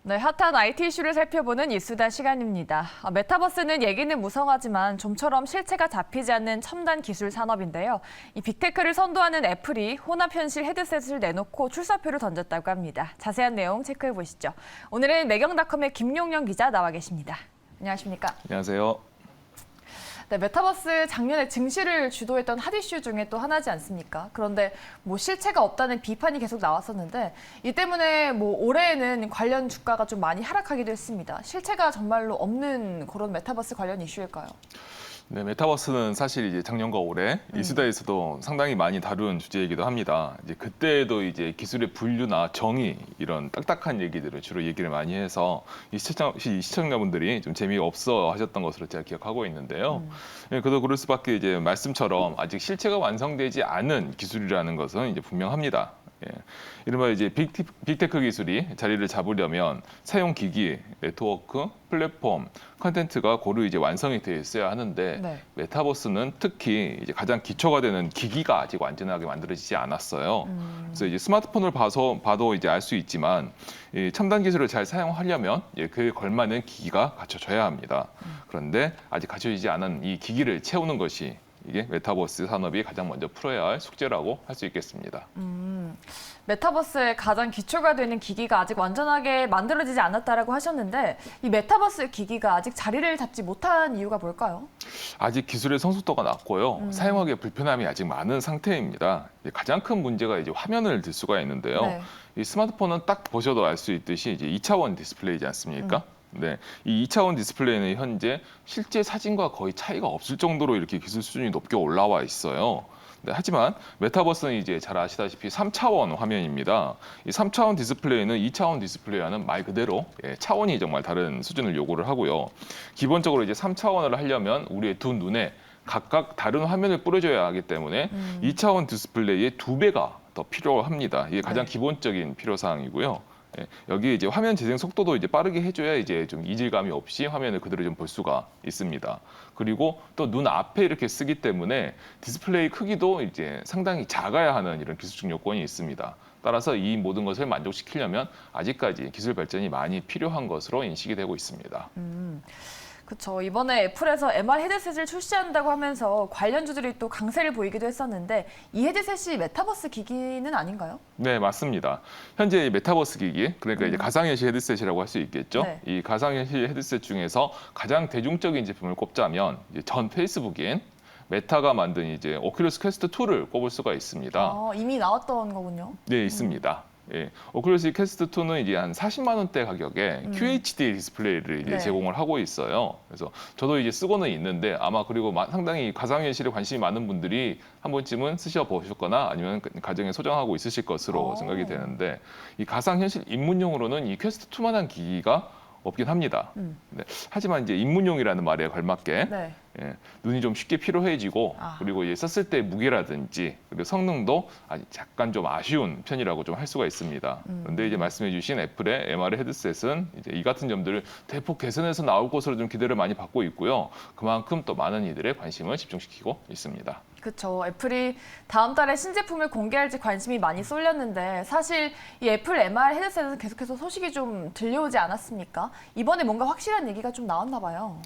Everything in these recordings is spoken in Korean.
네, 핫한 IT 이슈를 살펴보는 이수다 시간입니다. 메타버스는 얘기는 무성하지만 좀처럼 실체가 잡히지 않는 첨단 기술 산업인데요. 이 빅테크를 선도하는 애플이 혼합현실 헤드셋을 내놓고 출사표를 던졌다고 합니다. 자세한 내용 체크해 보시죠. 오늘은 매경닷컴의 김용영 기자 나와 계십니다. 안녕하십니까? 안녕하세요. 네, 메타버스 작년에 증시를 주도했던 핫 이슈 중에 또 하나지 않습니까? 그런데 실체가 없다는 비판이 계속 나왔었는데 이 때문에 올해에는 관련 주가가 좀 많이 하락하기도 했습니다. 실체가 정말로 없는 그런 메타버스 관련 이슈일까요? 네, 메타버스는 사실 이제 작년과 올해 이수다에서도 상당히 많이 다룬 주제이기도 합니다. 이제 그때도 이제 기술의 분류나 정의 이런 딱딱한 얘기들을 주로 얘기를 많이 해서 이 시청자분들이 좀 재미없어 하셨던 것으로 제가 기억하고 있는데요. 예, 그래도 그럴 수밖에 이제 말씀처럼 아직 실체가 완성되지 않은 기술이라는 것은 이제 분명합니다. 예. 이른바 이제 빅테크 기술이 자리를 잡으려면 사용 기기, 네트워크, 플랫폼, 컨텐츠가 고루 이제 완성이 되어 있어야 하는데 네. 메타버스는 특히 이제 가장 기초가 되는 기기가 아직 완전하게 만들어지지 않았어요. 그래서 이제 스마트폰을 봐도 이제 알 수 있지만 이 첨단 기술을 잘 사용하려면 그에 걸맞는 기기가 갖춰져야 합니다. 그런데 아직 갖춰지지 않은 이 기기를 채우는 것이 이게 메타버스 산업이 가장 먼저 풀어야 할 숙제라고 할 수 있겠습니다. 메타버스의 가장 기초가 되는 기기가 아직 완전하게 만들어지지 않았다라고 하셨는데 이 메타버스 기기가 아직 자리를 잡지 못한 이유가 뭘까요? 아직 기술의 성숙도가 낮고요. 사용하기에 불편함이 아직 많은 상태입니다. 가장 큰 문제가 이제 화면을 들 수가 있는데요. 네. 이 스마트폰은 딱 보셔도 알 수 있듯이 이제 2차원 디스플레이지 않습니까? 네, 이 2차원 디스플레이는 현재 실제 사진과 거의 차이가 없을 정도로 이렇게 기술 수준이 높게 올라와 있어요. 네, 하지만 메타버스는 이제 잘 아시다시피 3차원 화면입니다. 이 3차원 디스플레이는 2차원 디스플레이와는 말 그대로 차원이 정말 다른 수준을 요구를 하고요. 기본적으로 이제 3차원을 하려면 우리의 두 눈에 각각 다른 화면을 뿌려줘야 하기 때문에 2차원 디스플레이의 2배가 더 필요합니다. 이게 가장 네. 기본적인 필요사항이고요. 여기 이제 화면 재생 속도도 이제 빠르게 해줘야 이제 좀 이질감이 없이 화면을 그대로 좀 볼 수가 있습니다. 그리고 또 눈 앞에 이렇게 쓰기 때문에 디스플레이 크기도 이제 상당히 작아야 하는 이런 기술적 요건이 있습니다. 따라서 이 모든 것을 만족시키려면 아직까지 기술 발전이 많이 필요한 것으로 인식이 되고 있습니다. 그렇죠. 이번에 애플에서 MR 헤드셋을 출시한다고 하면서 관련주들이 또 강세를 보이기도 했었는데 이 헤드셋이 메타버스 기기는 아닌가요? 네, 맞습니다. 현재 이 메타버스 기기, 그러니까 이제 가상현실 헤드셋이라고 할 수 있겠죠. 네. 이 가상현실 헤드셋 중에서 가장 대중적인 제품을 꼽자면 이제 전 페이스북인 메타가 만든 이제 오큘러스 퀘스트 2를 꼽을 수가 있습니다. 이미 나왔던 거군요. 네, 있습니다. 예, 오큘러스 퀘스트 2는 이제 한 40만 원대 가격에 QHD 디스플레이를 이제 네. 제공을 하고 있어요. 그래서 저도 이제 쓰고는 있는데 아마 그리고 상당히 가상현실에 관심이 많은 분들이 한 번쯤은 쓰셔 보셨거나 아니면 가정에 소장하고 있으실 것으로 생각이 되는데 이 가상현실 입문용으로는 이 퀘스트 2만한 기기가 없긴 합니다. 네, 하지만 이제 입문용이라는 말에 걸맞게 네. 눈이 좀 쉽게 피로해지고 아. 그리고 이제 썼을 때 무게라든지 그리고 성능도 약간 좀 아쉬운 편이라고 좀 할 수가 있습니다. 그런데 이제 말씀해주신 애플의 MR 헤드셋은 이제 이 같은 점들을 대폭 개선해서 나올 것으로 좀 기대를 많이 받고 있고요. 그만큼 또 많은 이들의 관심을 집중시키고 있습니다. 그렇죠. 애플이 다음 달에 신제품을 공개할지 관심이 많이 쏠렸는데 사실 이 애플 MR 헤드셋은 계속해서 소식이 좀 들려오지 않았습니까? 이번에 뭔가 확실한 얘기가 좀 나왔나 봐요.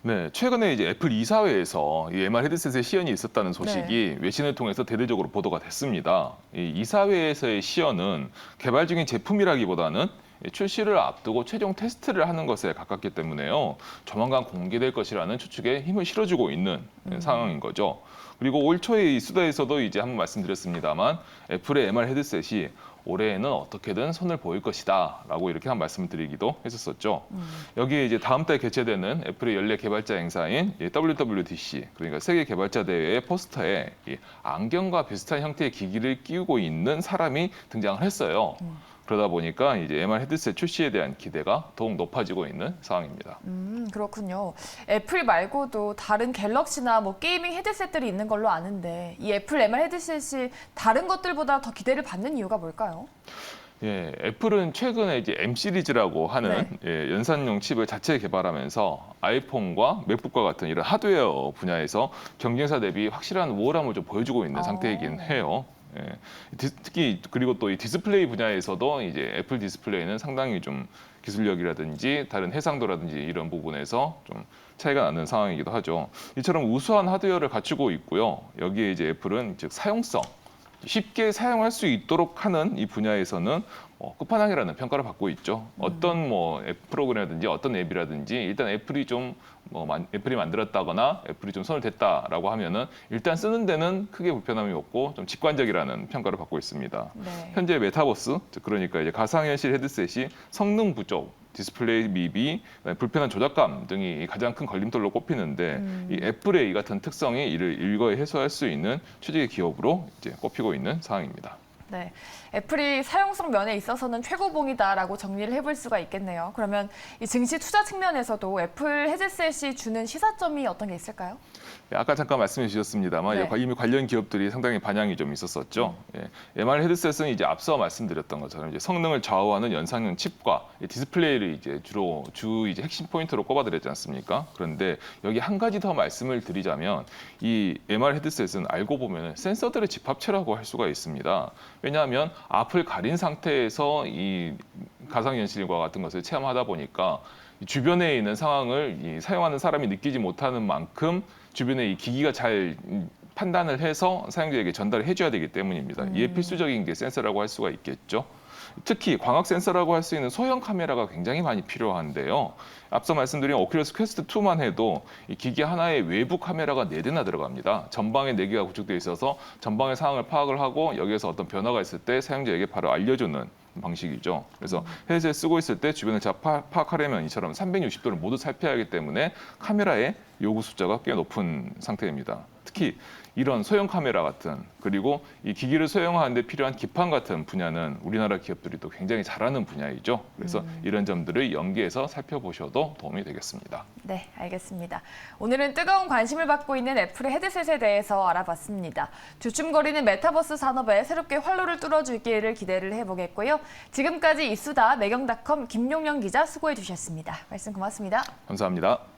네, 최근에 이제 애플 이사회에서 이 MR 헤드셋의 시연이 있었다는 소식이 외신을 통해서 대대적으로 보도가 됐습니다. 이 이사회에서의 시연은 개발 중인 제품이라기보다는 출시를 앞두고 최종 테스트를 하는 것에 가깝기 때문에요. 조만간 공개될 것이라는 추측에 힘을 실어주고 있는 상황인 거죠. 그리고 올 초에 이 수다에서도 이제 한번 말씀드렸습니다만 애플의 MR 헤드셋이 올해에는 어떻게든 손을 보일 것이다라고 이렇게 한 말씀을 드리기도 했었었죠. 여기에 이제 다음 달 개최되는 애플의 연례 개발자 행사인 WWDC, 그러니까 세계 개발자 대회의 포스터에 이 안경과 비슷한 형태의 기기를 끼우고 있는 사람이 등장을 했어요. 그러다 보니까 이제 MR 헤드셋 출시에 대한 기대가 더욱 높아지고 있는 상황입니다. 그렇군요. 애플 말고도 다른 갤럭시나 게이밍 헤드셋들이 있는 걸로 아는데 이 애플 MR 헤드셋이 다른 것들보다 더 기대를 받는 이유가 뭘까요? 예, 애플은 최근에 이제 M 시리즈라고 하는 연산용 칩을 자체 개발하면서 아이폰과 맥북과 같은 이런 하드웨어 분야에서 경쟁사 대비 확실한 우월함을 좀 보여주고 있는 상태이긴 해요. 특히 그리고 또 이 디스플레이 분야에서도 이제 애플 디스플레이는 상당히 좀 기술력이라든지 다른 해상도라든지 이런 부분에서 좀 차이가 나는 상황이기도 하죠. 이처럼 우수한 하드웨어를 갖추고 있고요. 여기에 이제 애플은 즉 사용성, 쉽게 사용할 수 있도록 하는 이 분야에서는 끝판왕이라는 평가를 받고 있죠. 어떤 앱 프로그램이라든지 어떤 앱이라든지 일단 애플이 애플이 만들었다거나 애플이 좀 손을 댔다라고 하면은 일단 쓰는 데는 크게 불편함이 없고 좀 직관적이라는 평가를 받고 있습니다. 네. 현재 메타버스, 즉 그러니까 이제 가상현실 헤드셋이 성능 부족, 디스플레이 미비, 불편한 조작감 등이 가장 큰 걸림돌로 꼽히는데 이 애플의 이 같은 특성이 이를 일거에 해소할 수 있는 최적의 기업으로 이제 꼽히고 있는 상황입니다. 네, 애플이 사용성 면에 있어서는 최고봉이다라고 정리를 해볼 수가 있겠네요. 그러면 이 증시 투자 측면에서도 애플 헤드셋이 주는 시사점이 어떤 게 있을까요? 아까 잠깐 말씀해 주셨습니다만 네. 이미 관련 기업들이 상당히 반향이 좀 있었었죠. MR 헤드셋은 이제 앞서 말씀드렸던 것처럼 이제 성능을 좌우하는 연상형 칩과 디스플레이를 이제 주 이제 핵심 포인트로 꼽아드렸지 않습니까? 그런데 여기 한 가지 더 말씀을 드리자면 이 MR 헤드셋은 알고 보면 센서들의 집합체라고 할 수가 있습니다. 왜냐하면 앞을 가린 상태에서 이 가상현실과 같은 것을 체험하다 보니까 주변에 있는 상황을 사용하는 사람이 느끼지 못하는 만큼 주변에 이 기기가 잘 판단을 해서 사용자에게 전달을 해줘야 되기 때문입니다. 이에 필수적인 게 센서라고 할 수가 있겠죠. 특히 광학 센서라고 할 수 있는 소형 카메라가 굉장히 많이 필요한데요. 앞서 말씀드린 오큘러스 퀘스트 2만 해도 이 기기 하나에 외부 카메라가 4대나 들어갑니다. 전방에 4개가 구축되어 있어서 전방의 상황을 파악을 하고 여기에서 어떤 변화가 있을 때 사용자에게 바로 알려주는 방식이죠. 그래서 헤드셋 쓰고 있을 때 주변을 잘 파악하려면 이처럼 360도를 모두 살펴야 하기 때문에 카메라의 요구 숫자가 꽤 높은 상태입니다. 특히 이런 소형 카메라 같은 그리고 이 기기를 소형화하는 데 필요한 기판 같은 분야는 우리나라 기업들이 또 굉장히 잘하는 분야이죠. 그래서 이런 점들을 연계해서 살펴보셔도 도움이 되겠습니다. 네, 알겠습니다. 오늘은 뜨거운 관심을 받고 있는 애플의 헤드셋에 대해서 알아봤습니다. 주춤거리는 메타버스 산업에 새롭게 활로를 뚫어줄 기회를 기대를 해보겠고요. 지금까지 이수다 매경닷컴 김용영 기자 수고해 주셨습니다. 말씀 고맙습니다. 감사합니다.